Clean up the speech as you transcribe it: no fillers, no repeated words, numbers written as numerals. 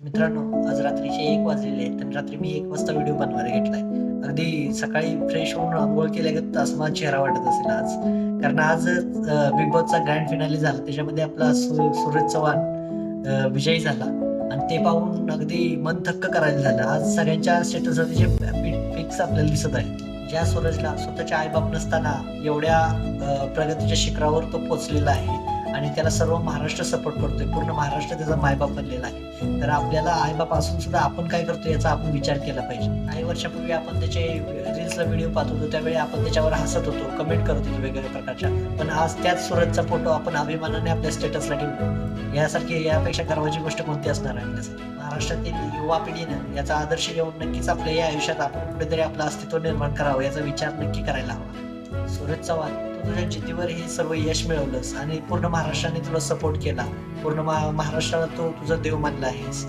मित्रांनो, आज रात्रीचे 1 वाजलेले आहेत आणि रात्री मी 1 वाजता व्हिडिओ बनवायला घेतलाय. अगदी सकाळी फ्रेश होऊन अंघोळ केल्यागत असं माझा चेहरा वाटत असेल आज. कारण आजच बिग बॉसचा ग्रँड फिनाले झाला. त्याच्यामध्ये आपला सूरज चव्हाण विजयी झाला आणि ते पाहून अगदी मन थक्क करायला झालं. आज सगळ्यांच्या स्टेटसवर त्याचे पिक्स आपल्याला दिसत आहेत. ज्या सूरजला स्वतःचे आई-बाप नसताना एवढ्या प्रगतीच्या शिखरावर तो पोहोचलेला आहे आणि त्याला सर्व महाराष्ट्र सपोर्ट करतोय. पूर्ण महाराष्ट्र त्याचा मायबाप बनलेला आहे. तर आपल्याला आई-बाप असून सुद्धा आपण काय करतो याचा आपण विचार केला पाहिजे. काही वर्षापूर्वी आपण त्याचे रील्सला व्हिडिओ पाहत होतो, त्यावेळी आपण त्याच्यावर हसत होतो, कमेंट करत होतो वेगवेगळ्या प्रकारच्या. पण आज त्याच सूरजचा फोटो आपण अभिमानाने आपल्या स्टेटसला ठेवतो. यासारखी यापेक्षा गर्वाची गोष्ट कोणती असणार आहे आपल्यासाठी? महाराष्ट्रातील युवा पिढीनं याचा आदर्श घेऊन नक्कीच आपल्या या आयुष्यात आपण कुठेतरी आपलं अस्तित्व निर्माण करावं याचा विचार नक्की करायला हवा. सूरज चव्हाण, तू तुझ्या जिद्दीवर हे सर्व यश मिळवलंस आणि पूर्ण महाराष्ट्राने तुला सपोर्ट केला. पूर्ण महाराष्ट्राला तू तुझा देव मानला आहेस.